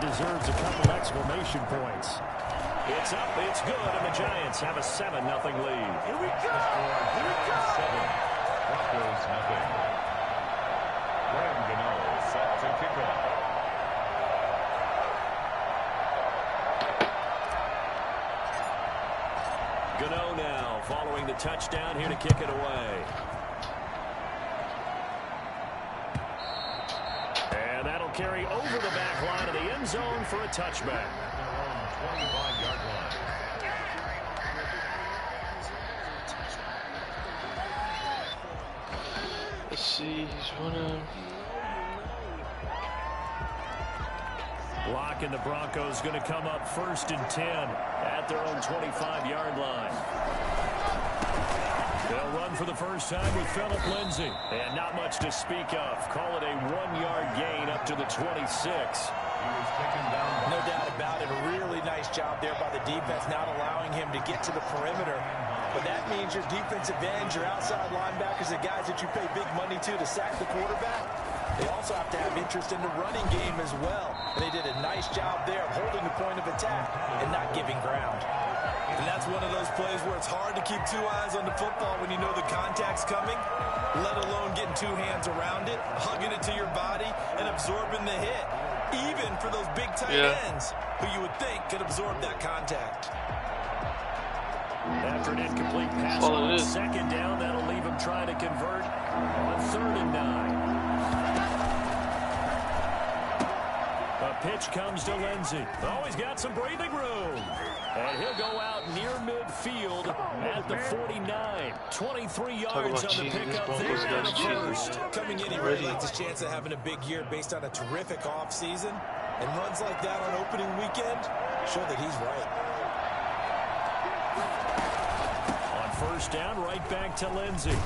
deserves a couple exclamation points. It's up, it's good, and the Giants have a 7-0 lead. Here we go! Here we go! 7-0. Graham Gano sets a kickoff. Gano now following the touchdown here to kick it away. And that'll carry over the back line of the end zone for a touchback. 25-yard line. Let's see, he's running. Block, and the Broncos going to come up 1st and 10 at their own 25-yard line. They'll run for the first time with Phillip Lindsay. And not much to speak of. Call it a 1-yard gain up to the 26. No doubt about it. A really nice job there by the defense, not allowing him to get to the perimeter. But that means your defensive ends, your outside linebackers, the guys that you pay big money to sack the quarterback, they also have to have interest in the running game as well. And they did a nice job there of holding the point of attack and not giving ground. And that's one of those plays where it's hard to keep two eyes on the football when you know the contact's coming, let alone getting two hands around it, hugging it to your body, and absorbing the hit. Even for those big tight ends who you would think could absorb that contact. After an incomplete pass on 2nd down, that'll leave him trying to convert on 3rd and 9. A pitch comes to Lindsay. Oh, he's got some breathing room. And he'll go out near midfield at the 49. 23 yards on the pickup there at the 1st. Coming in, he really likes his chance of having a big year based on a terrific offseason. And runs like that on opening weekend show that he's right. On 1st down, right back to Lindsay.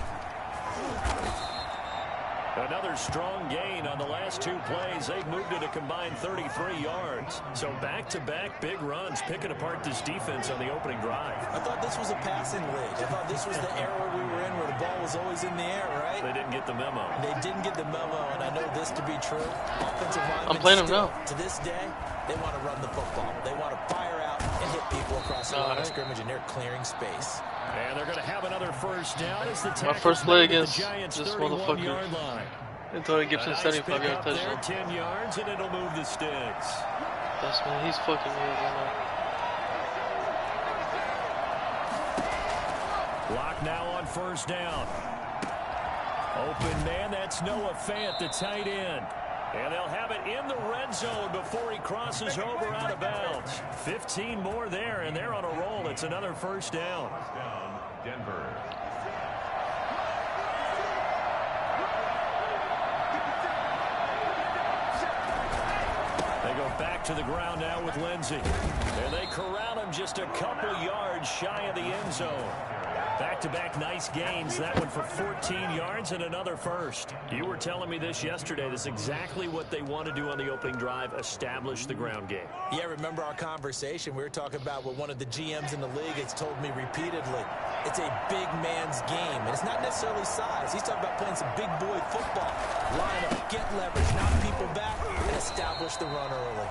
Another strong gain on the last 2 plays. They've moved it a combined 33 yards. So back-to-back big runs, picking apart this defense on the opening drive. I thought this was a passing league. I thought this was the era we were in where the ball was always in the air, right? They didn't get the memo. They didn't get the memo, and I know this to be true. Offensive linemen I'm playing him now. To this day, they want to run the football. They want to fire out and hit people across the line of scrimmage, and they're clearing space. And they're going to have another 1st down as the My first play against Giants' this 31-yard motherfucker. line. Antonio Gibson, 75-yard There, touchdown. 10 yards, and it'll move the sticks. That's man, he's fucking weird right now. Lock now on 1st down. Open man, that's Noah Fant, the tight end. And they'll have it in the red zone before he crosses over out of bounds. 15 more there, and they're on a roll. It's another 1st down. First down, Denver. They go back to the ground now with Lindsay. And they corral him just a couple yards shy of the end zone. Back-to-back nice gains. That one for 14 yards and another 1st. You were telling me this yesterday. This is exactly what they want to do on the opening drive, establish the ground game. Yeah, remember our conversation? We were talking about what one of the GMs in the league has told me repeatedly. It's a big man's game, and it's not necessarily size. He's talking about playing some big boy football. Line up, get leverage, knock people back, and establish the run early.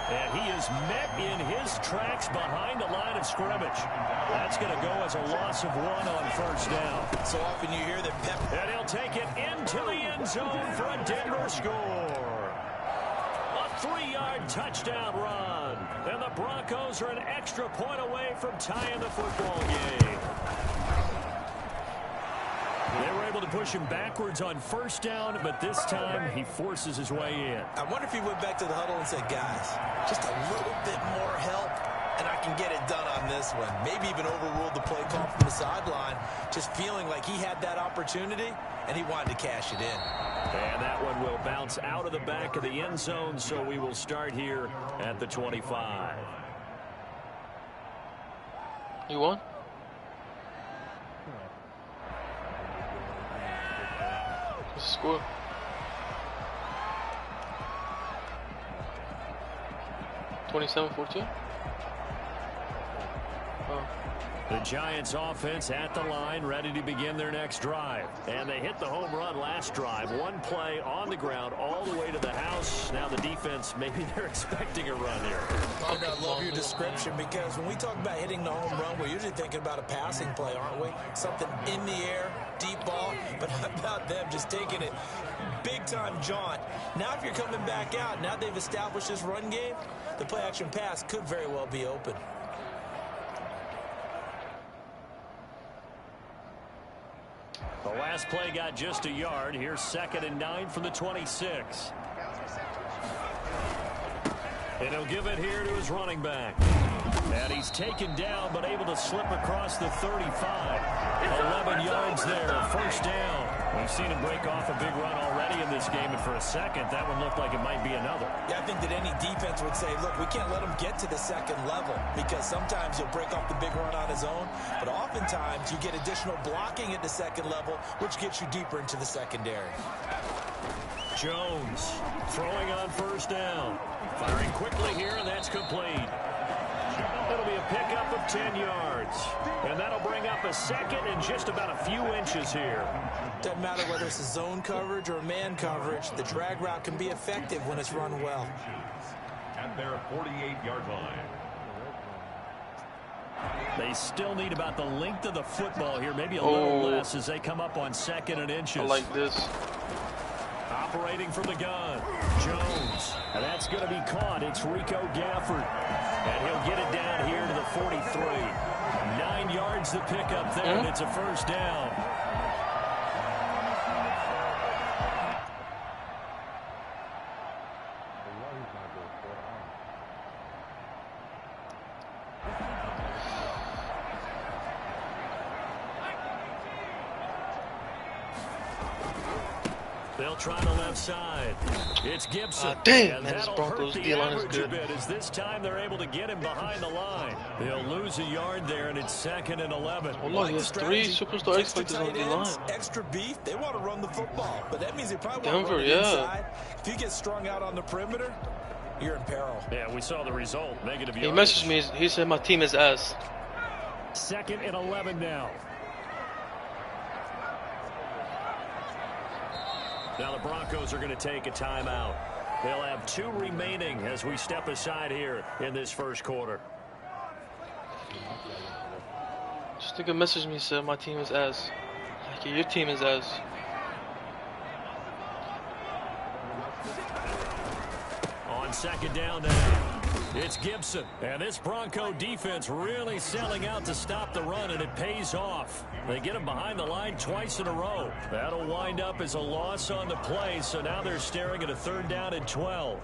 And he is met in his tracks behind the line of scrimmage. That's going to go as a loss of 1 on 1st down. So often you hear that Pep... And he'll take it into the end zone for a Denver score. A 3-yard touchdown run. And the Broncos are an extra point away from tying the football game. They were able to push him backwards on 1st down, but this time he forces his way in. I wonder if he went back to the huddle and said, guys, just a little bit more help, and I can get it done on this one. Maybe even overruled the play call from the sideline, just feeling like he had that opportunity, and he wanted to cash it in. And that one will bounce out of the back of the end zone, so we will start here at the 25. You won? What's the score? $27-14? Oh. The Giants offense at the line, ready to begin their next drive. And they hit the home run last drive. One play on the ground all the way to the house. Now the defense, maybe they're expecting a run here. I love your description, because when we talk about hitting the home run, we're usually thinking about a passing play, aren't we? Something in the air, deep ball. But how about them just taking it big-time jaunt? Now if you're coming back out, now they've established this run game, the play-action pass could very well be open. The last play got just a yard. Here's 2nd and 9 from the 26. And he'll give it here to his running back. And he's taken down, but able to slip across the 35. 11 yards there, 1st down. We've seen him break off a big run already in this game, and for a second, that one looked like it might be another. Yeah, I think that any defense would say, look, we can't let him get to the 2nd level, because sometimes he'll break off the big run on his own, but oftentimes you get additional blocking at the 2nd level, which gets you deeper into the secondary. Jones throwing on 1st down. Firing quickly here, and that's complete. It'll be a pickup of 10 yards. And that'll bring up a 2nd and just about a few inches here. Doesn't matter whether it's a zone coverage or man coverage, the drag route can be effective when it's run well. At their 48-yard line. They still need about the length of the football here, maybe a little less as they come up on 2nd and inches. I like this. Operating from the gun, Jones. And that's going to be caught. It's Rico Gafford. And he'll get it down here to the 43. 9 yards to pick up there, and it's a 1st down. They'll try the left side. It's Gibson. Damn, man, this Broncos D-line is good. As this time they're able to get him behind the line. They'll lose a yard there, and it's 2nd and 11. Oh, look, he has 3 superstar X Factors on D-line. Extra beef, they want to run the football, but that means they probably Denver, want to run it inside. If you get strung out on the perimeter, you're in peril. Yeah, we saw the result. Negative He yardage. messaged me. He said my team is ass. 2nd and 11 now. Now the Broncos are going to take a timeout. They'll have 2 remaining as we step aside here in this 1st quarter. Just think a message me said my team is ass. Like, your team is ass. On 2nd down now, it's Gibson. And this Bronco defense really selling out to stop the run, and it pays off. They get him behind the line twice in a row. That'll wind up as a loss on the play, so now they're staring at a 3rd down and 12.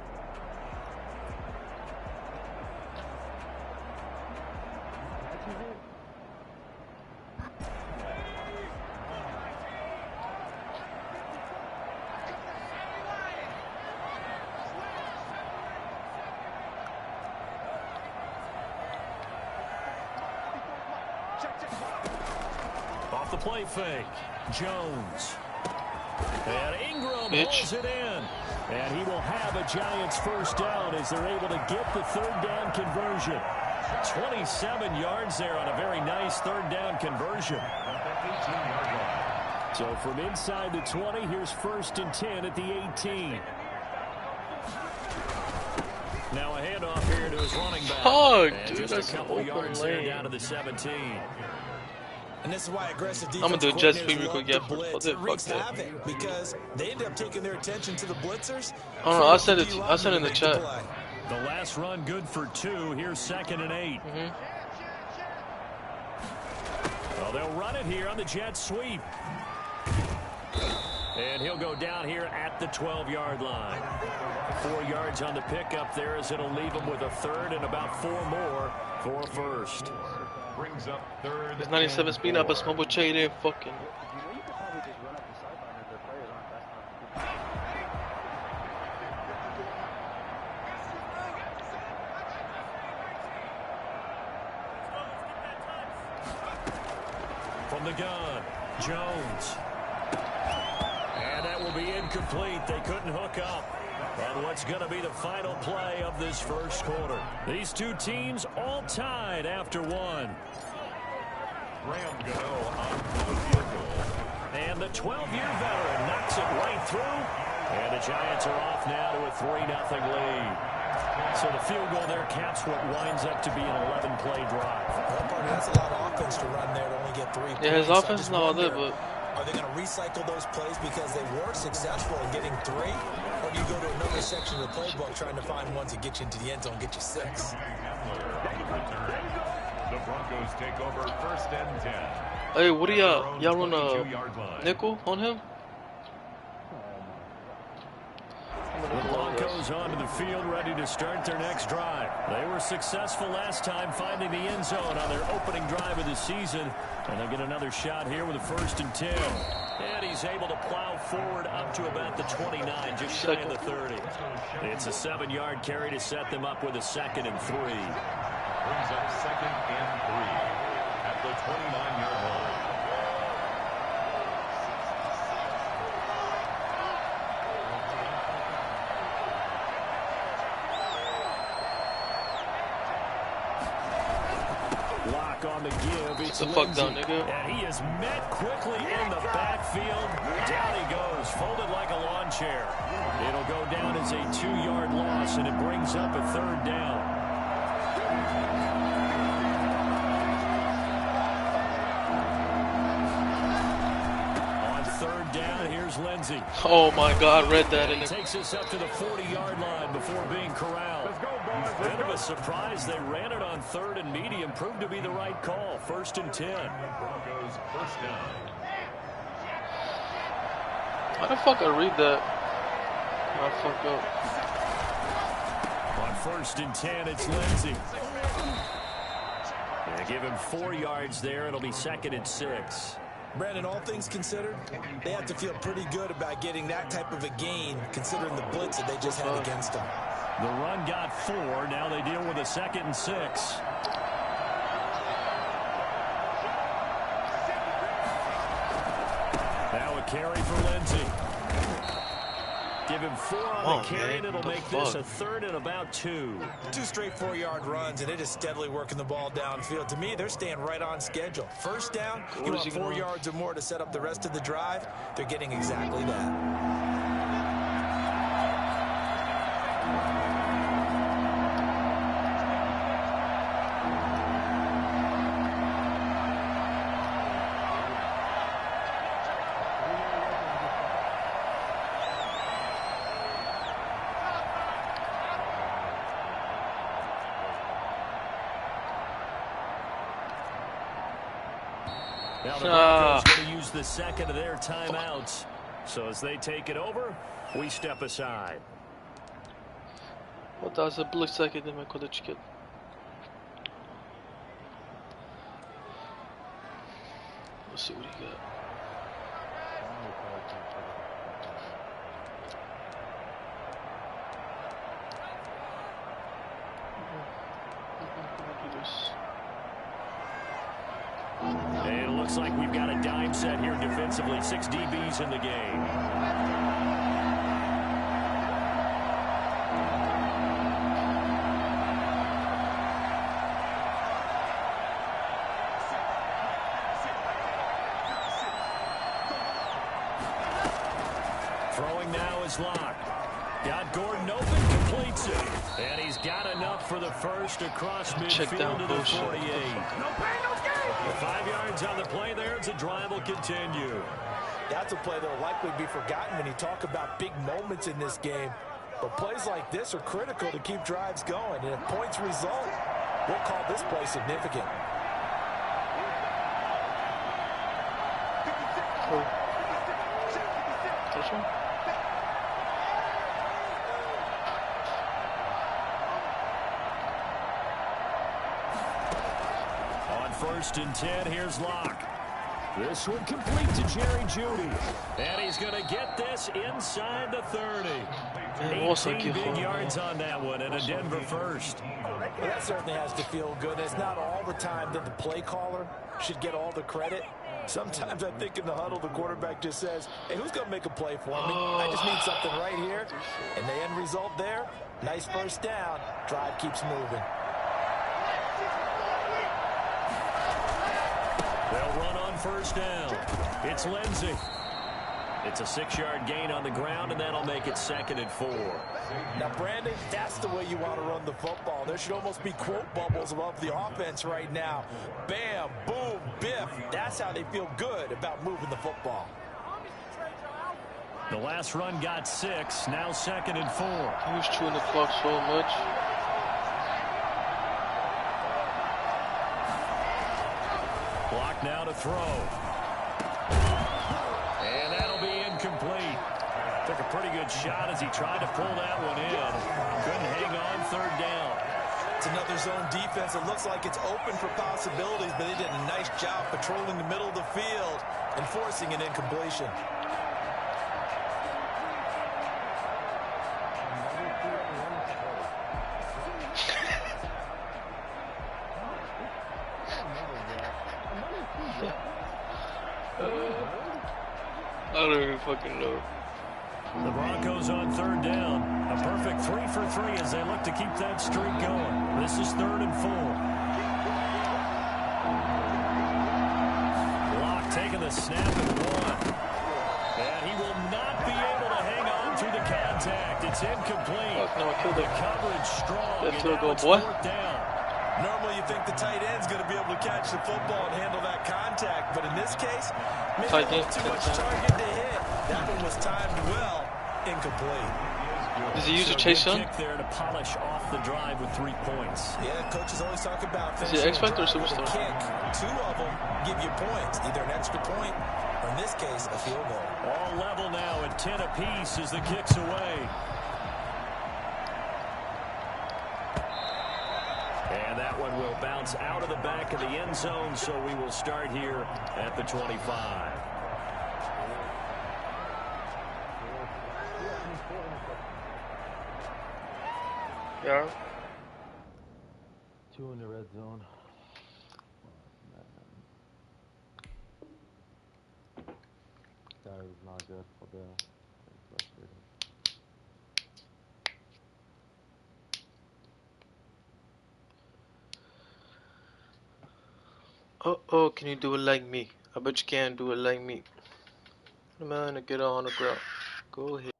Off the play fake, Jones. And Ingram holds it in. And he will have a Giants 1st down as they're able to get the 3rd down conversion. 27 yards there on a very nice 3rd down conversion. So from inside the 20, here's 1st and 10 at the 18. Now a handoff here to his running back. Fuck, and dude, just that's a couple open yards lane. there down to the 17. And this is why aggressive defense. I'm gonna do a jet sweep coordinators real quick, love yeah, the blitz. fuck It wreaks that. havoc because they end up taking their attention to the blitzers. I don't know. I'll send it. I'll send it in the chat. The last run good for 2. Here's 2nd and 8. Well, they'll run it here on the jet sweep. And he'll go down here at the 12-yard line. 4 yards on the pickup there as it'll leave him with a 3rd and about 4 more for a 1st. Brings up 3rd. It's 97 speed up, but Smubble Che didn't fucking. From the gun, Jones. And that will be incomplete. They couldn't hook up on what's going to be the final play of this 1st quarter. These 2 teams all tied after 1. Graham Gano on the field goal. And the 12-year veteran knocks it right through. And the Giants are off now to a 3-0 lead. So the field goal there caps what winds up to be an 11-play drive. Well, partner, that's a lot of offense to run there to only get 3 points. Yeah, his offense is not all there, but... Are they going to recycle those plays because they were successful in getting 3? Or do you go to another section of the playbook trying to find ones that get you into the end zone, get you 6? The Broncos take over 1st and 10. Hey, what do y'all run a nickel on him? The Broncos onto the field ready to start their next drive. They were successful last time finding the end zone on their opening drive of the season. And they get another shot here with a 1st and 10. And he's able to plow forward up to about the 29, just shy of the 30. It's a 7-yard carry to set them up with a 2nd and 3. Brings up 2nd and 3 at the 29-yard line. Block on the give. It's the fuck down, nigga. And he is met quickly in the backfield. Down he goes, folded like a lawn chair. It'll go down as a 2-yard loss, and it brings up a 3rd down. On 3rd down, here's Lindsey. Oh my God, read that in He the... takes us up to the 40-yard line before being corralled. Bit of a surprise. They ran it on 3rd and medium. Proved to be the right call. 1st and 10. Broncos 1st down. How the fuck I read that? I fuck up. On 1st and 10, it's Lindsey. They give him 4 yards there. It'll be 2nd and 6. Brandon, all things considered, they have to feel pretty good about getting that type of a gain, considering the blitz that they just had against them. The run got 4. Now they deal with a 2nd and 6. Now a carry for Lindsey. Give him 4 on the carry, and it'll make this a 3rd and about 2. 2 straight 4-yard runs, and it is steadily working the ball downfield. To me, they're staying right on schedule. 1st down, you want 4 yards or more to set up the rest of the drive. They're getting exactly that. Now the Broncos going to use the 2nd of their timeouts. So as they take it over, we step aside. Вот да, забыл всякие дымы кодочки. Let's see what he got. And it looks like we've got a dime set here defensively. 6 DBs in the game. Throwing now is Locke. Got Gordon open, completes it. And he's got enough for the first across midfield to the 48. The 5 yards on the play there as the drive will continue. That's a play that will likely be forgotten when you talk about big moments in this game. But plays like this are critical to keep drives going. And if points result, we'll call this play significant. This one? On 1st and 10, here's Locke. This one complete to Jerry Jeudy. And he's going to get this inside the 30. 18 big yards on that one, and a Denver first. Well, that certainly has to feel good. It's not all the time that the play caller should get all the credit. Sometimes I think in the huddle, the quarterback just says, hey, who's going to make a play for me? I just need something right here. And the end result there, nice first down. Drive keeps moving. They'll run on first down. It's Lindsey. It's a 6-yard gain on the ground, and that'll make it 2nd and 4. Now, Brandon, that's the way you want to run the football. There should almost be quote bubbles above the offense right now. Bam, boom, biff. That's how they feel good about moving the football. The last run got 6. Now 2nd and 4. He was chewing the clock so much. Block now to throw. And that'll be incomplete. Took a pretty good shot as he tried to pull that one in. Couldn't hang on 3rd down. It's another zone defense. It looks like it's open for possibilities, but they did a nice job patrolling the middle of the field and forcing an incompletion. I don't even fucking know. The Broncos on 3rd down. A perfect 3 for 3 as they look to keep that streak going. This is 3rd and 4. Locke taking the snap and 1. And he will not be able to hang on through the contact. It's incomplete. No, I killed The it. coverage strong. That And field now goal, it's boy. 4th down. Normally you think the tight end's going to be able to catch the football and handle that contact, but in this case, maybe a little too much target to hit. That one was timed well, incomplete. Does he use a So chase good on? kick there to polish off the drive with 3 points. Yeah, coaches always talk about Is he finishing X Factor or a drive with a Superstar? kick. 2 of them give you points, either an extra point or in this case, a field goal. All level now at 10 apiece as the kick's away. And that one will bounce out of the back of the end zone, so we will start here at the 25. Yeah. 2 in the red zone. That was not good for the frustrating. Oh, can you do it like me? I bet you can't do it like me. Man, get on the ground. Go ahead.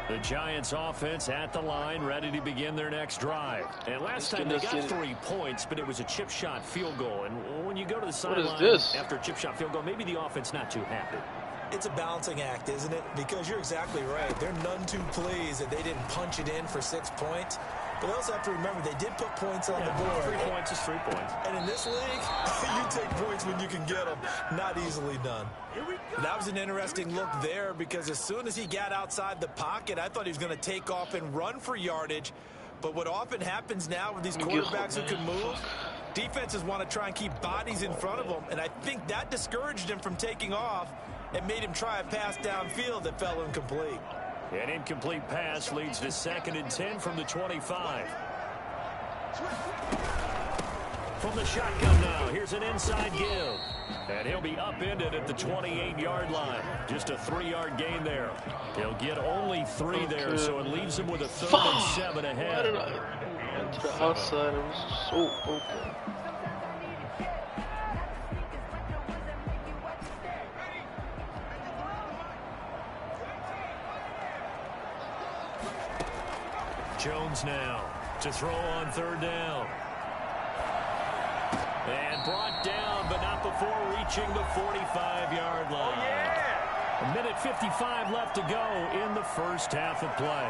The Giants offense at the line, ready to begin their next drive. And last time they got 3 points, but it was a chip shot field goal. And when you go to the sideline after a chip shot field goal, maybe the offense not too happy. It's a balancing act, isn't it? Because you're exactly right. They're none too pleased that they didn't punch it in for 6 points. But they also have to remember they did put points on the board. 3 points is 3 points. And in this league, you take points when you can get them. Not easily done. That was an interesting look there because as soon as he got outside the pocket, I thought he was going to take off and run for yardage. But what often happens now with these quarterbacks who can move, defenses want to try and keep bodies in front of them. And I think that discouraged him from taking off and made him try a pass downfield that fell incomplete. An incomplete pass leads to 2nd and 10 from the 25. From the shotgun now, here's an inside give. And he'll be upended at the 28-yard line. Just a 3-yard gain there. He'll get only 3 there, so it leaves him with a 3rd and 7 ahead. Why did I run to the outside? It was so open. Jones now to throw on 3rd down. And brought down, but not before reaching the 45-yard line. A minute 55 left to go in the first half of play.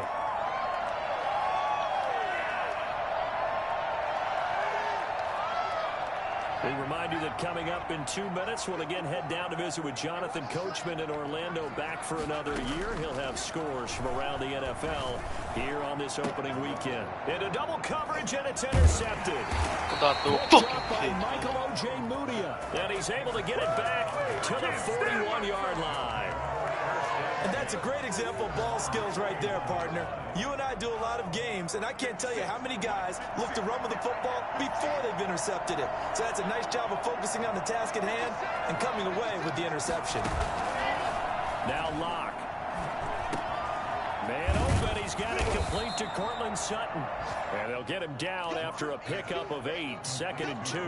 We remind you that coming up in 2 minutes, we'll again head down to visit with Jonathan Coachman in Orlando, back for another year. He'll have scores from around the NFL here on this opening weekend. Into double coverage, and it's intercepted. Dropped by Michael O.J. Mudia, and he's able to get it back to the 41-yard line. And that's a great example of ball skills right there, partner. You and I do a lot of games, and I can't tell you how many guys look to run with the football before they've intercepted it. So that's a nice job of focusing on the task at hand and coming away with the interception. Now Locke. Man open, he's got it complete to Cortland Sutton. And they'll get him down after a pickup of 8, 2nd and 2.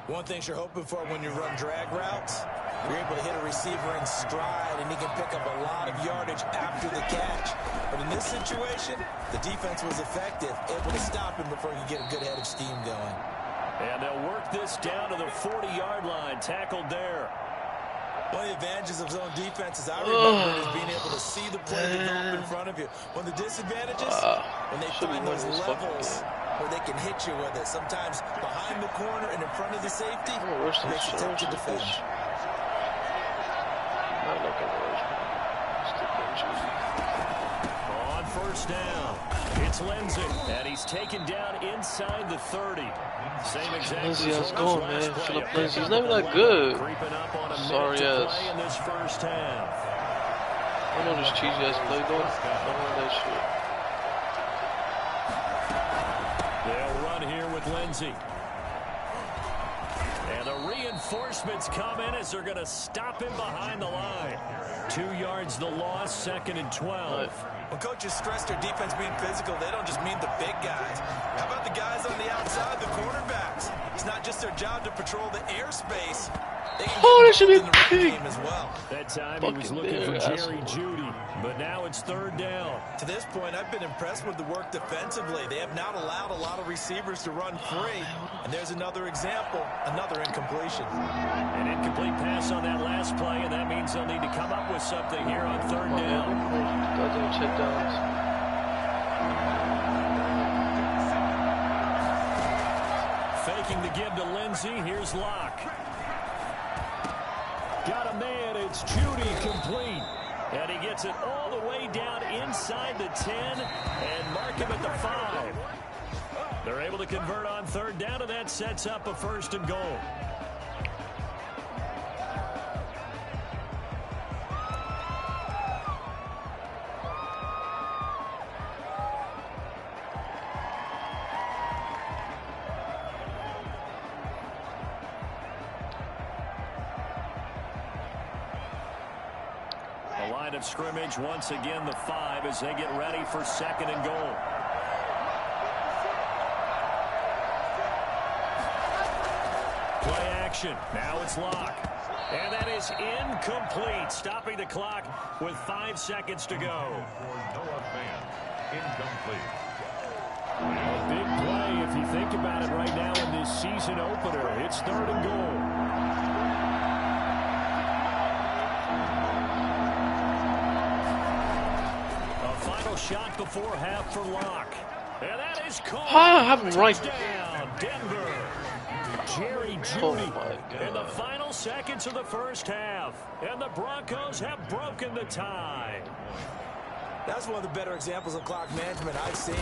One thing you're hoping for when you run drag routes, you're able to hit a receiver in stride, and he can pick up a lot of yardage after the catch. But in this situation, the defense was effective, able to stop him before he could get a good head of steam going. And they'll work this down to the 40-yard line, tackled there. One of the advantages of zone defense, as I remember, is being able to see the play develop in front of you. One of the disadvantages, when they find those levels where they can hit you with it, sometimes behind the corner and in front of the safety, makes it tough to defend. On first down, it's Lindsey, and he's taken down inside the 30. Same exact Lindsey, how's it going, man? Philip Lindsey's not even that good. good. Sorry ass. In this first half. I know this cheesy ass play though. I don't want that shit. They'll run here with Lindsey. And the reinforcements come in as they're going to stop him behind the line. 2 yards the loss, 2nd and 12. When coaches stress their defense being physical, they don't just mean the big guys. How about the guys on the outside, the cornerbacks? It's not just their job to patrol the airspace. They can that should be in the run game as well. That time he was looking for Jerry Jeudy, but now it's 3rd down. To this point, I've been impressed with the work defensively. They have not allowed a lot of receivers to run free. And there's another example, another incompletion. An incomplete pass on that last play, and that means they'll need to come up with something here on 3rd down. Check downs. Faking the give to Lindsey. Here's Locke. Got a man. It's Jeudy complete. And he gets it all the way down inside the 10 and mark him at the 5. They're able to convert on 3rd down, and that sets up a 1st and goal. Line of scrimmage once again the 5 as they get ready for 2nd and goal. Play action. Now it's Locke. And that is incomplete, stopping the clock with 5 seconds to go. Noah Fant, incomplete. A big play if you think about it right now in this season opener. It's 3rd and goal. Shot before half for Locke. And that is called. I have him right. Down, Denver. Jerry Jeudy in the final seconds of the first half. And the Broncos have broken the tie. That's one of the better examples of clock management I've seen.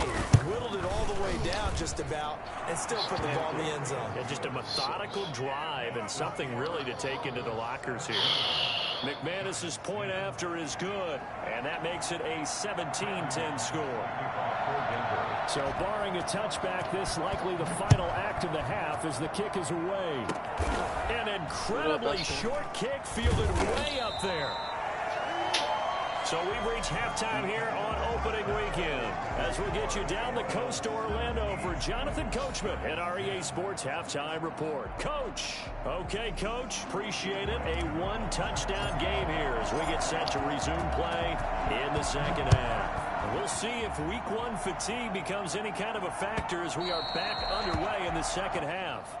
Whittled it all the way down just about and still put the ball in the end zone. Yeah, just a methodical drive and something really to take into the lockers here. McManus's point after is good, and that makes it a 17-10 score. So barring a touchback, this likely the final act of the half as the kick is away. An incredibly short kick fielded way up there. So we've reached halftime here on opening weekend as we get you down the coast to Orlando for Jonathan Coachman at our EA Sports Halftime Report. Coach. Okay, Coach. Appreciate it. A 1-touchdown game here as we get set to resume play in the second half. And we'll see if week 1 fatigue becomes any kind of a factor as we are back underway in the second half.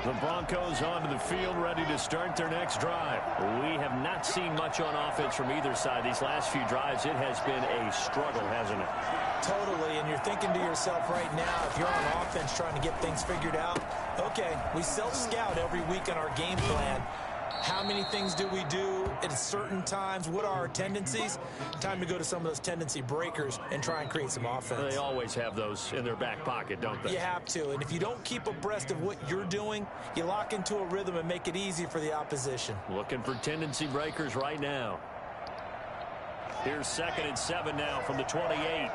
The Broncos onto the field, ready to start their next drive. We have not seen much on offense from either side. These last few drives, it has been a struggle, hasn't it? Totally, and you're thinking to yourself right now, if you're on offense trying to get things figured out, okay, we self-scout every week on our game plan. How many things do we do at certain times? What are our tendencies? Time to go to some of those tendency breakers and try and create some offense. They always have those in their back pocket, don't they? You have to, and if you don't keep abreast of what you're doing, you lock into a rhythm and make it easy for the opposition. Looking for tendency breakers right now. Here's 2nd and 7 now from the 28.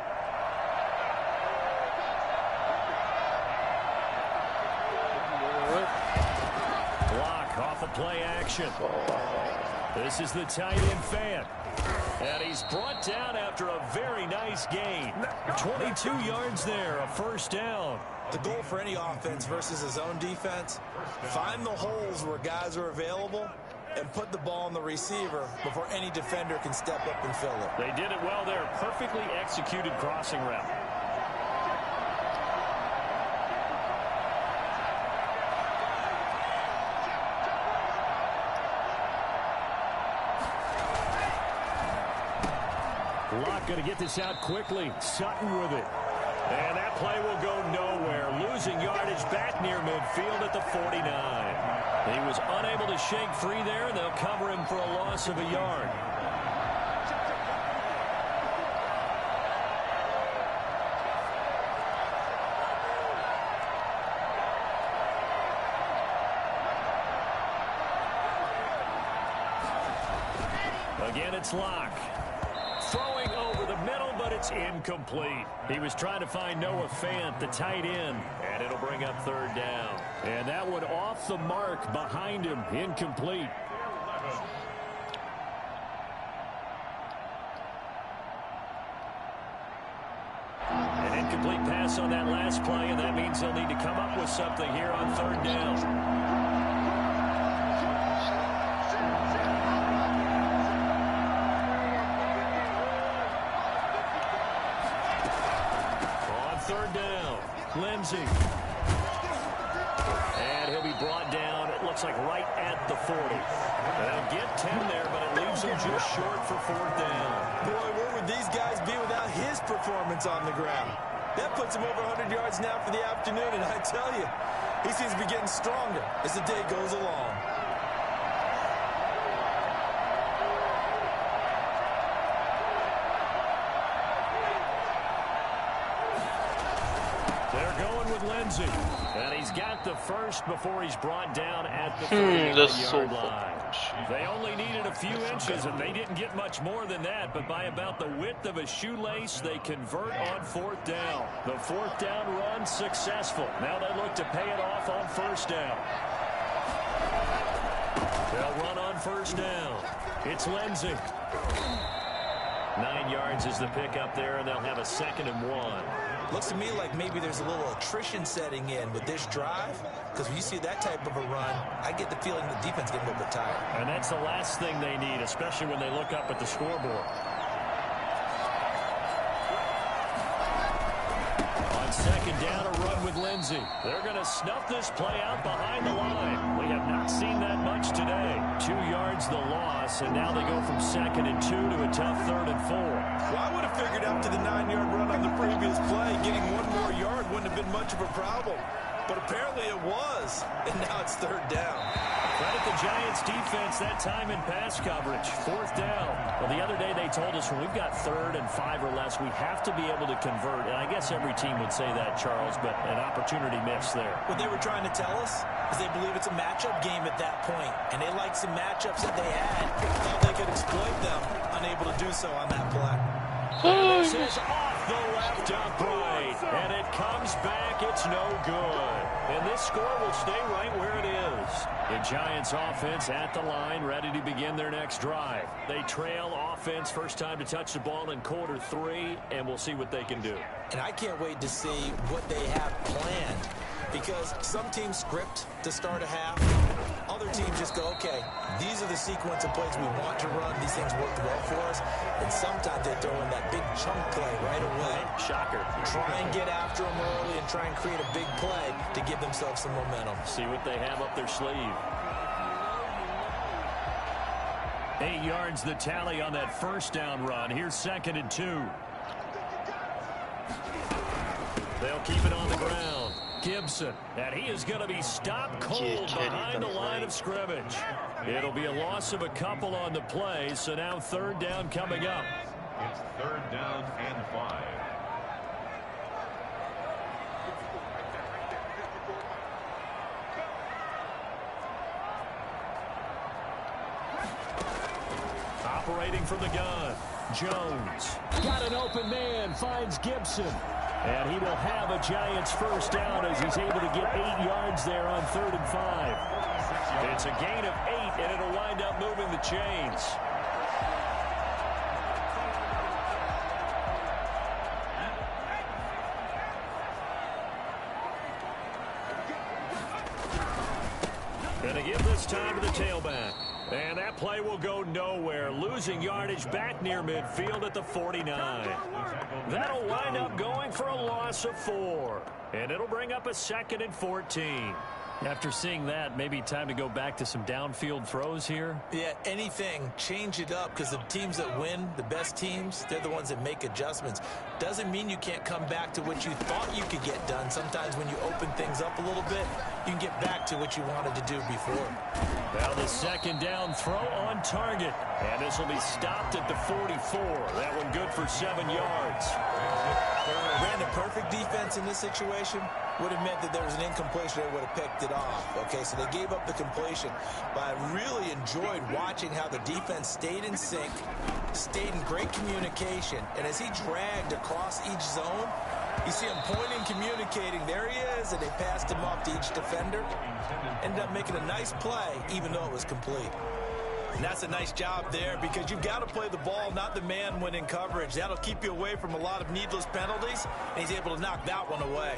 Off of play action. This is the tight end fan. And he's brought down after a very nice gain. 22 yards there, a first down. The goal for any offense versus his own defense, find the holes where guys are available and put the ball on the receiver before any defender can step up and fill it. They did it well there. Perfectly executed crossing route. Locke going to get this out quickly. Sutton with it. And that play will go nowhere. Losing yardage back near midfield at the 49. He was unable to shake free there, and they'll cover him for a loss of a yard. Again, it's Locke. Throwing over the middle, but it's incomplete. He was trying to find Noah Fant, the tight end, and it'll bring up 3rd down. And that one off the mark behind him, incomplete. An incomplete pass on that last play, and that means they'll need to come up with something here on 3rd down. Lindsey. And he'll be brought down, it looks like right at the 40. They'll get 10 there, but it leaves him just short for 4th down. Boy, where would these guys be without his performance on the ground? That puts him over 100 yards now for the afternoon, and I tell you, he seems to be getting stronger as the day goes along. Lindsey. And he's got the first before he's brought down at the 30-yard line. They only needed a few inches, and they didn't get much more than that, but by about the width of a shoelace, they convert on 4th down. The 4th down run successful. Now they look to pay it off on 1st down. They'll run on 1st down. It's Lindsey. 9 yards is the pickup there, and they'll have a 2nd and 1. Looks to me like maybe there's a little attrition setting in with this drive, because when you see that type of a run, I get the feeling the defense getting a little bit tired. And that's the last thing they need, especially when they look up at the scoreboard. On 2nd down, a run with Lindsey. They're going to snuff this play out behind the line. We have not seen that much today. 2 yards the loss, and now they go from 2nd and 2 to a tough 3rd and 4. Well, I would have figured after the 9-yard run on the previous play, getting 1 more yard wouldn't have been much of a problem. But apparently it was, and now it's 3rd down. Credit the Giants defense that time in pass coverage. 4th down. Well, the other day they told us when we've got 3rd and 5 or less, we have to be able to convert. And I guess every team would say that, Charles, but an opportunity missed there. What they were trying to tell us is they believe it's a matchup game at that point, and they liked some matchups that they had, thought they could exploit them, unable to do so on that play. And this is off the left upright, and it comes back. It's no good. And this score will stay right where it is. The Giants offense at the line, ready to begin their next drive. They trail offense, first time to touch the ball in quarter 3, and we'll see what they can do. And I can't wait to see what they have planned, because some teams script to start a half. Other other teams just go, okay, these are the sequence of plays we want to run. These things worked well for us. And sometimes they throw in that big chunk play right away. Shocker. Try and get after them early and try and create a big play to give themselves some momentum. See what they have up their sleeve. 8 yards the tally on that first down run. Here's 2nd and 2. They'll keep it on the ground. Gibson, and he is going to be stopped cold behind the line of scrimmage. It'll be a loss of a couple on the play, so now 3rd down coming up. It's 3rd down and 5. Operating from the gun, Jones. Got an open man, finds Gibson. And he will have a Giants first down as he's able to get 8 yards there on 3rd and 5. It's a gain of 8, and it'll wind up moving the chains. And to give this time to the tailback. And that play will go nowhere, losing yardage back near midfield at the 49. That'll wind up going for a loss of 4. And it'll bring up a 2nd and 14. After seeing that, maybe time to go back to some downfield throws here. Yeah, anything. Change it up, because the teams that win, the best teams, they're the ones that make adjustments. Doesn't mean you can't come back to what you thought you could get done. Sometimes when you open things up a little bit, you can get back to what you wanted to do before. Now the 2nd down throw on target. And this will be stopped at the 44. That one good for 7 yards. Ran a perfect defense in this situation. Would have meant that there was an incompletion. They would have picked it off. Okay, so they gave up the completion. But I really enjoyed watching how the defense stayed in sync, stayed in great communication. And as he dragged across each zone, you see him pointing, communicating. There he is, and they passed him off to each defender. Ended up making a nice play, even though it was complete. And that's a nice job there, because you've got to play the ball, not the man when in coverage. That'll keep you away from a lot of needless penalties, and he's able to knock that one away.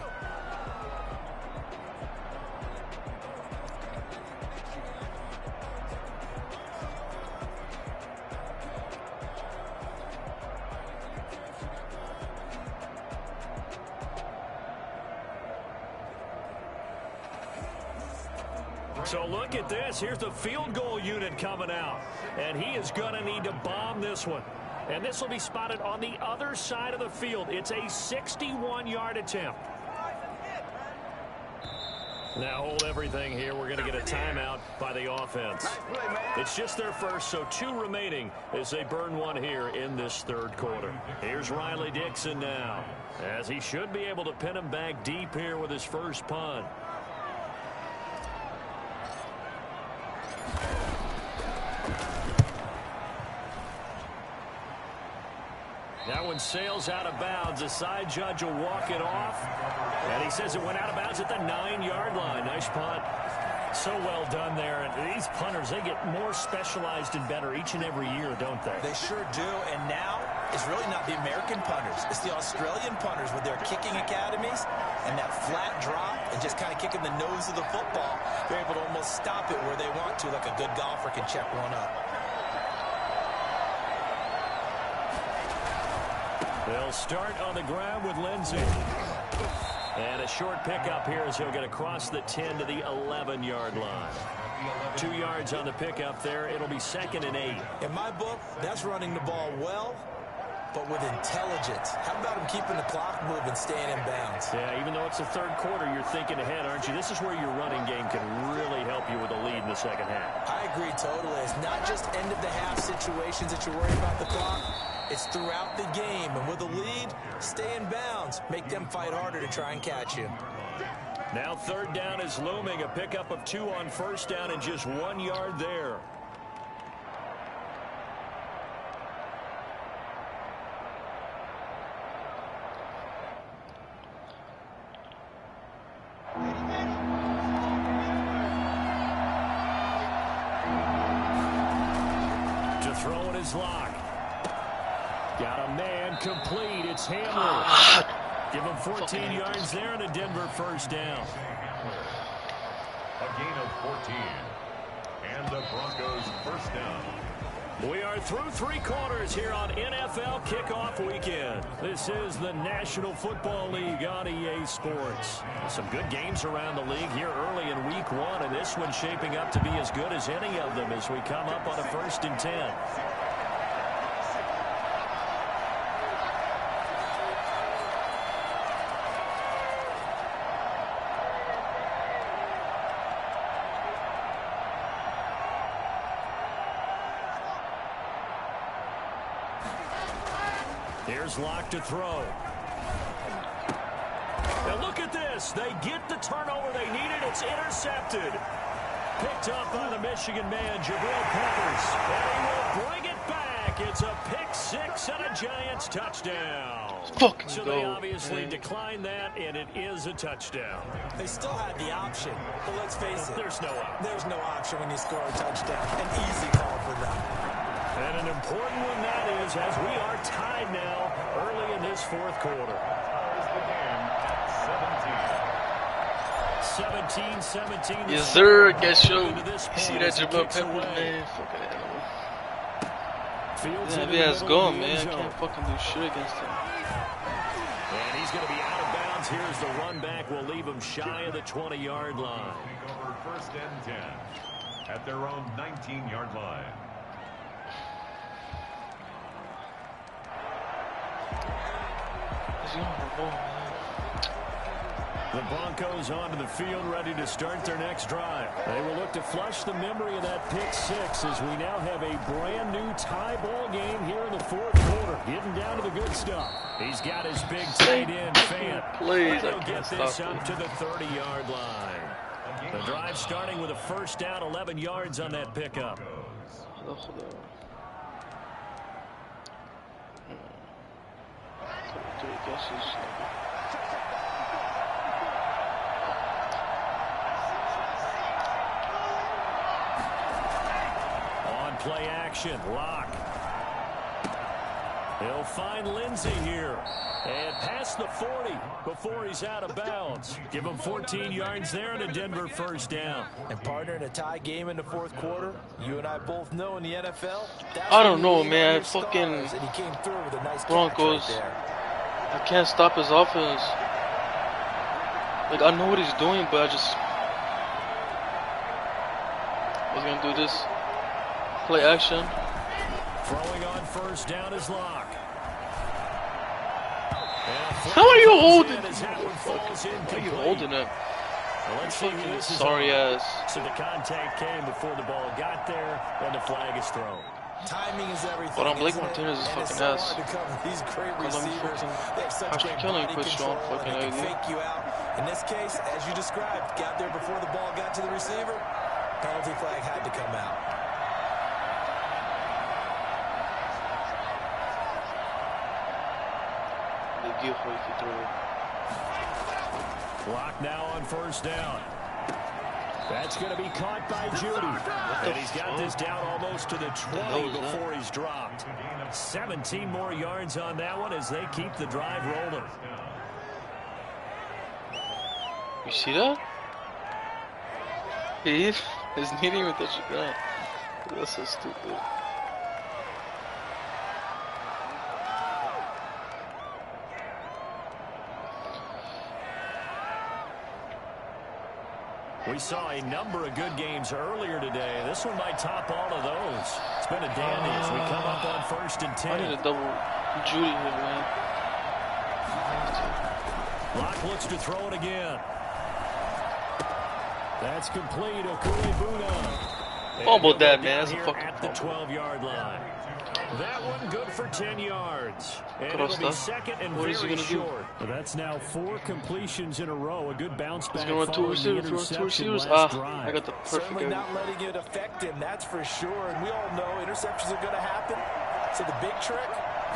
So look at this. Here's the field goal unit coming out. And he is going to need to bomb this one. And this will be spotted on the other side of the field. It's a 61-yard attempt. Now hold everything here. We're going to get a timeout by the offense. It's just their first, so 2 remaining as they burn one here in this 3rd quarter. Here's Riley Dixon now, as he should be able to pin him back deep here with his first punt. That one sails out of bounds. The side judge will walk it off. And he says it went out of bounds at the 9-yard line. Nice punt. So well done there. And these punters, they get more specialized and better each and every year, don't they? They sure do. And now it's really not the American punters. It's the Australian punters with their kicking academies and that flat drop and just kind of kicking the nose of the football. They're able to almost stop it where they want to, like a good golfer can check one up. They'll start on the ground with Lindsey. And a short pickup here as he'll get across the 10 to the 11-yard line. 2 yards on the pickup there. It'll be 2nd and 8. In my book, that's running the ball well, but with intelligence. How about him keeping the clock moving, staying in bounds? Yeah, even though it's the 3rd quarter, you're thinking ahead, aren't you? This is where your running game can really help you with a lead in the 2nd half. I agree totally. It's not just end-of-the-half situations that you're worried about the clock. It's throughout the game. And with a lead, stay in bounds. Make them fight harder to try and catch you. Now 3rd down is looming. A pickup of 2 on 1st down and just 1 yard there. To throw it is Locke. Got a man complete. It's Hamler. Give him 14 yards there and a Denver first down. A gain of 14. And the Broncos first down. We are through 3 quarters here on NFL Kickoff Weekend. This is the National Football League on EA Sports. Some good games around the league here early in Week 1, and this one's shaping up to be as good as any of them as we come up on a 1st and 10. Here's Locke to throw. Now look at this. They get the turnover they needed. It's intercepted. Picked up by the Michigan man, Jabril Peppers. And he will bring it back. It's a pick-6 and a Giants touchdown. So they obviously declined that, and it is a touchdown. They still had the option, but let's face it. There's no option. There's no option when you score a touchdown. An easy call for them. And an important one that is, as we are tied now early in this 4th quarter. 17-17. Yes, sir. Guess so. See that Jabril Peppers, man? Fucking animal. Yeah, he has going, man. I can't fucking do shit against him. And he's going to be out of bounds. Here's the run back. We'll leave him shy of the 20-yard line. Over 1st and 10 at their own 19-yard line. The Broncos onto the field, ready to start their next drive. They will look to flush the memory of that pick-6 as we now have a brand-new tie ball game here in the 4th quarter. Getting down to the good stuff. He's got his big tight end, Fant. Please, He'll get this up to the 30-yard line. The drive starting with a 1st down, 11 yards on that pickup. On play action, Locke. He'll find Lindsey here. And past the 40 before he's out of bounds. Give him 14 yards there and a Denver 1st down. And partner in a tie game in the 4th quarter, you and I both know in the NFL. I don't know, man. Fucking and he came through with a nice Broncos. catch right there. I can't stop his offense. Like, I know what he's doing, but I was gonna do this. Play action. Throwing on 1st down is Locke. How are you holding? How are you holding it? Well, let's see who this is. Sorry ass. So the contact came before the ball got there, and the flag is thrown. Timing is everything. But I'm Blake Martinez is fucking ass. These great receivers. They have such great body control, and they can fake you out. In this case, as you described, got there before the ball got to the receiver. Penalty flag had to come out. Block now on 1st down. That's going to be caught by Judy. And he's got this down almost to the 20 before he's dropped. 17 more yards on that one as they keep the drive rolling. You see that? He is needing even touch the ground. That's so stupid. We saw a number of good games earlier today. This one might top all of those. It's been a dandy as we come up on 1st and 10. I need a double Judy here, man. Locke looks to throw it again. That's complete. Okulibuna. How about that, man? That's a fucking at the 12-yard line. That one good for 10 yards. And it'll be 2nd and what is he very gonna short. Do? That's now 4 completions in a row. A good bounce back. He's going to two receivers. I got the perfect Certainly not letting it affect him, that's for sure. And we all know interceptions are going to happen. So the big trick,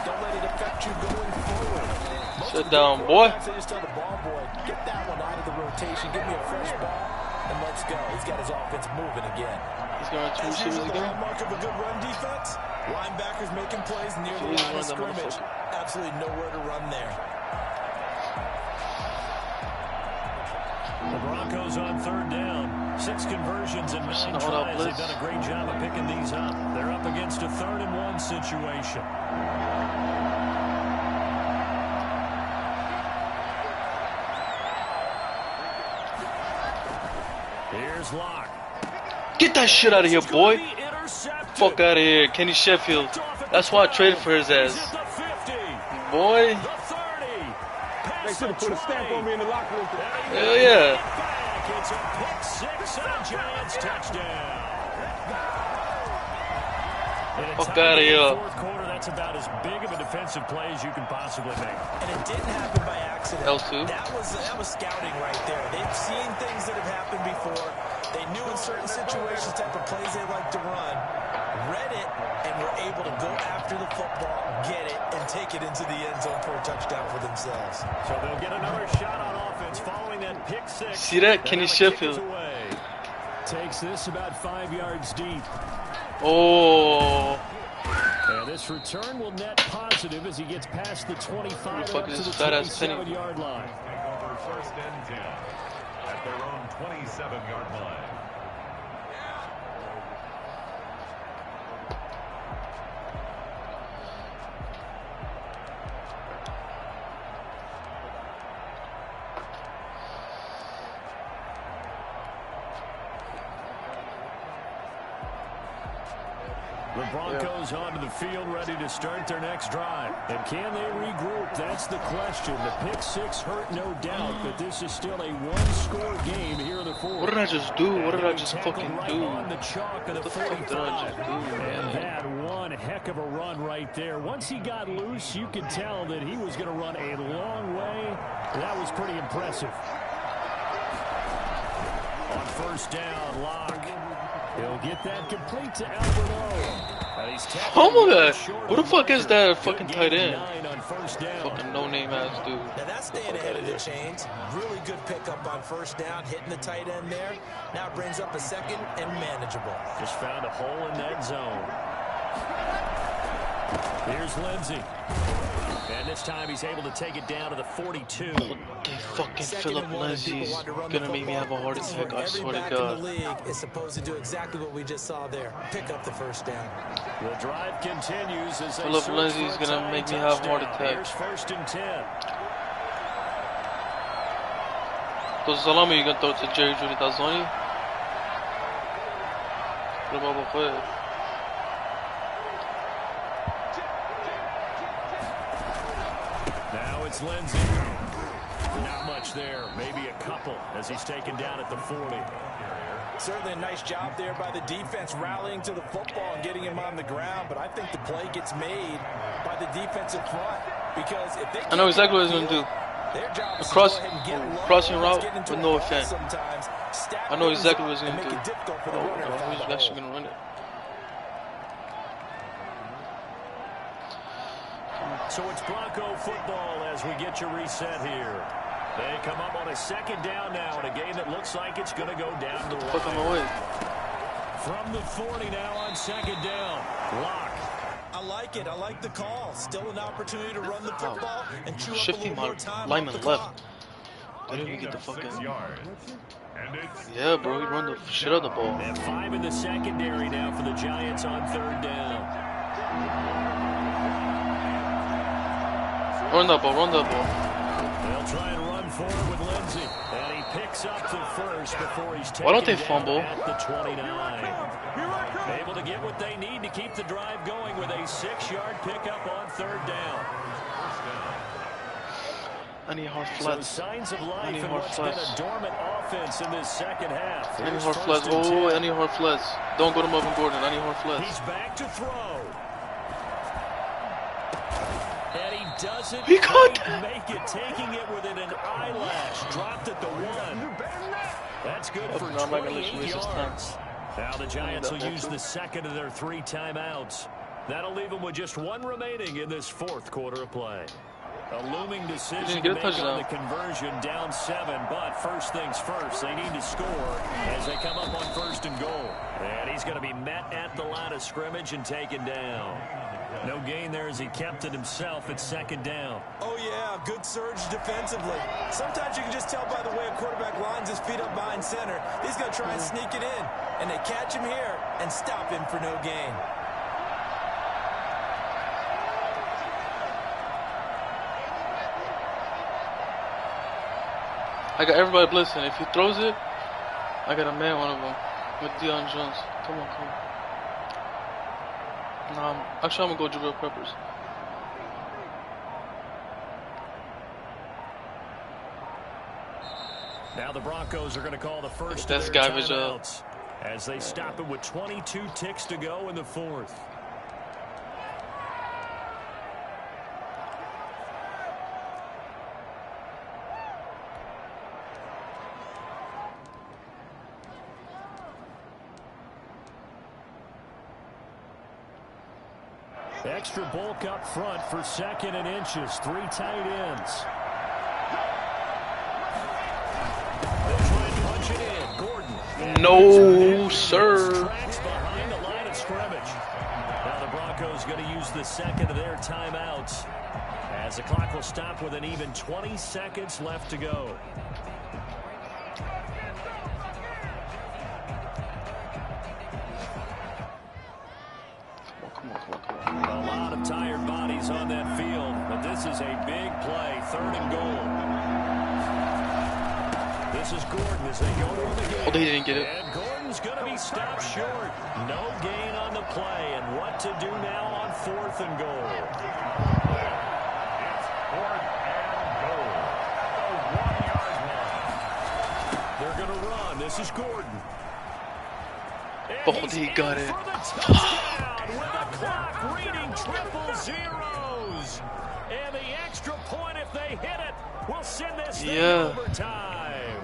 don't let it affect you going forward. Sit down, boy. They just tell the ball boy, get that one out of the rotation, give me a fresh ball, and let's go. He's got his offense moving again. He's going to two receivers again. The hallmark of a good run defense. Linebackers making plays near the line of scrimmage. Absolutely nowhere to run there. The Broncos on 3rd down. 6 conversions and 9 Hold up, tries. They've done a great job of picking these up. They're up against a 3rd and 1 situation. Here's Locke. Get that shit out of here, boy. Fuck out of here, Kenny Sheffield. That's why I traded for his ass. Boy. They should have put a stamp on me in the locker room. Hell yeah. It's a pick 6 and a Giants touchdown. Fuck out of here. Fourth quarter, that's about as big of a defensive play as you can possibly make. And it didn't happen by accident. L2. That was scouting right there. They've seen things that have happened before. They knew in certain situations type of plays they like to run, read it, and were able to go after the football, get it, and take it into the end zone for a touchdown for themselves. So they'll get another shot on offense following that pick 6. See that? Kenny Sheffield. Takes this about 5 yards deep. Oh. And this return will net positive as he gets past the 25 up to the 27-yard line. First and 10 at their own 27-yard line. The Broncos onto the field ready to start their next drive. And can they regroup? That's the question. The pick 6 hurt, no doubt, but this is still a one-score game here in the fourth. What did I just do? What did I just fucking right do? on the chalk of the What the fuck did I just 45. do, man? And that one heck of a run right there. Once he got loose, you could tell that he was going to run a long way. That was pretty impressive. On first down, Locke. He'll get that complete to Alberto. Oh my god, who the fuck is that fucking tight end? Fucking no-name ass dude. Now that's staying ahead of the chains. Really good pickup on first down, hitting the tight end there. Now it brings up a 2nd and manageable. Just found a hole in that zone. Here's Lindsey. And this time he's able to take it down to the 42. Fucking Philip Lindsey's gonna make me have a heart attack, I swear to God. The league is supposed to do exactly what we just saw there. Pick up the first down. The drive continues as Philip Lindsey's gonna make me have a heart attack. Here's 1st and 10. To salami you gonna throw it to Jerry Judy Tazzoni? Now it's Lindsey. Not much there, maybe a couple as he's taken down at the 40. Certainly a nice job there by the defense rallying to the football and getting him on the ground, but I think the play gets made by the defensive front because if they I know exactly what he's going to do. A crossing route with no effect. I know exactly what he's going to do. Oh, he's actually going to run it. So it's Bronco football as we get you reset here. They come up on a 2nd down now in a game that looks like it's going to go down the line. Fuck on my way. From the 40 now on 2nd down. Locke. I like it. I like the call. Still an opportunity to run the football and chew up a little more time. Lineman left. I didn't even get the fucking... Yeah, bro, he run the shit out of the ball. And 5 in the secondary now for the Giants on 3rd down. Run that ball, run that ball. They'll try and run forward with Lindsey. And he picks up the first before he's taken Why don't they down fumble? at the 29. Able to get what they need to keep the drive going with a 6-yard pickup on 3rd down. I need hard So flats. signs of I life need in hard what's been flats. a dormant offense in this 2nd half. I need Here's hard 1st flats. and 10. Oh, I need hard flats. Don't go to Melvin Gordon. I need hard flats. He's back to throw. And he doesn't He caught quite make it, taking it within an eyelash. Dropped at the 1. That's good for No, I'm not gonna let you 28 waste this time. yards. Now the Giants will use the 2nd of their 3 timeouts. That'll leave them with just 1 remaining in this 4th quarter of play. A looming decision to make on the conversion, down 7, but first things first, they need to score as they come up on 1st and goal. And he's going to be met at the line of scrimmage and taken down. No gain there as he kept it himself at 2nd down. Oh, yeah, a good surge defensively. Sometimes you can just tell by the way a quarterback lines his feet up behind center. He's going to try and sneak it in. And they catch him here and stop him for no gain. I got everybody blitzing. If he throws it, I got a man one of them with Deion Jones. Come on, come on. Nah, actually, I'm going to go Jabril Peppers. Now the Broncos are going to call the first That's of their garbage timeouts as they stop it with 22 ticks to go in the fourth. Extra bulk up front for 2nd and inches. 3 tight ends. They try and punch it in. Gordon. No, sir. Tracks behind the line of scrimmage. Now the Broncos going to use the 2nd of their timeouts as the clock will stop with an even 20 seconds left to go. A lot of tired bodies on that field, but this is a big play. 3rd and goal. This is Gordon as they go for the game. Oh, they didn't get it. And Gordon's going to be stopped short. No gain on the play. And what to do now on 4th and goal? It's 4th and goal. The 1-yard line. They're going to run. This is Gordon. Oh, they got it. With the clock reading triple zeros. And the extra point, if they hit it, will send this thing overtime.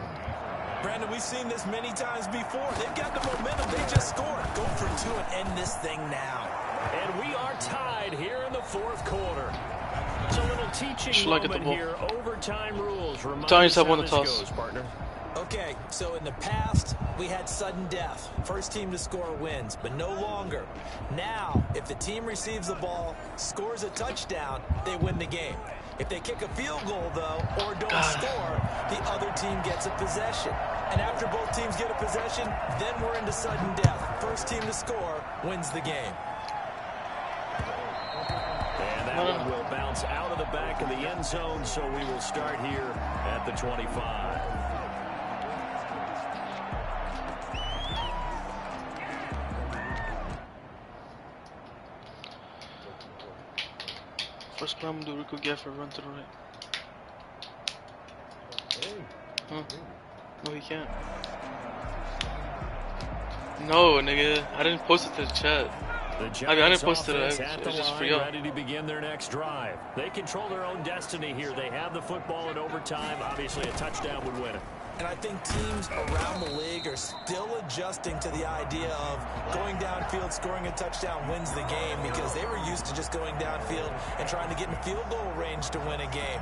Brandon, we've seen this many times before. They've got the momentum. They just scored. Go for 2 and end this thing now. And we are tied here in the 4th quarter. It's a little teaching moment here. Overtime rules. Remind us how this goes, partner. Okay, so in the past, we had sudden death. First team to score wins, but no longer. Now, if the team receives the ball, scores a touchdown, they win the game. If they kick a field goal, though, or don't score, the other team gets a possession. And after both teams get a possession, then we're into sudden death. First team to score wins the game. And that one will bounce out of the back of the end zone, so we will start here at the 25. First play I'm gonna do Rico Gafford run to the right. Huh? No, he can't. No, nigga. I didn't post it to the chat. I didn't post it. It was just for y'all. Ready to begin their next drive. They control their own destiny here. They have the football in overtime. Obviously, a touchdown would win it. And I think teams around the league are still adjusting to the idea of going downfield, scoring a touchdown wins the game, because they were used to just going downfield and trying to get in field goal range to win a game.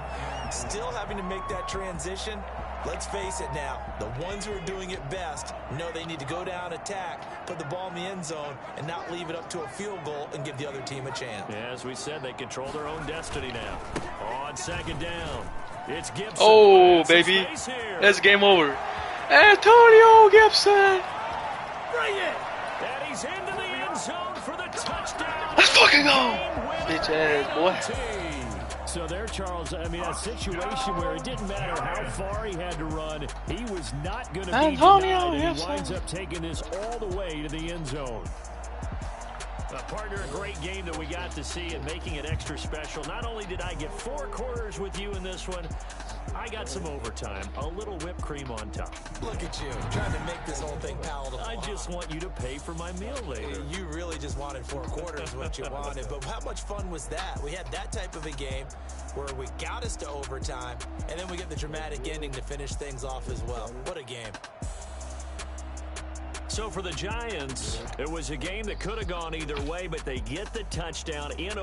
Still having to make that transition. Let's face it now, the ones who are doing it best know they need to go down, attack, put the ball in the end zone, and not leave it up to a field goal and give the other team a chance. Yeah, as we said, they control their own destiny now. On 2nd down, it's Gibson. Oh, baby. That's game over. Antonio Gibson. Bring it. And he's into the end zone for the touchdown. Let's fucking go. Bitch ass boy. So there, Charles, I mean, a situation where it didn't matter how far he had to run, he was not going to be denied, and he winds up taking this all the way to the end zone. Partner, a great game that we got to see and making it extra special. Not only did I get 4 quarters with you in this one, I got some overtime, a little whipped cream on top. Look at you, trying to make this whole thing palatable. I just want you to pay for my meal later. You really just wanted 4 quarters, what you wanted. But how much fun was that? We had that type of a game where we got us to overtime, and then we get the dramatic ending to finish things off as well. What a game. So for the Giants, it was a game that could have gone either way, but they get the touchdown in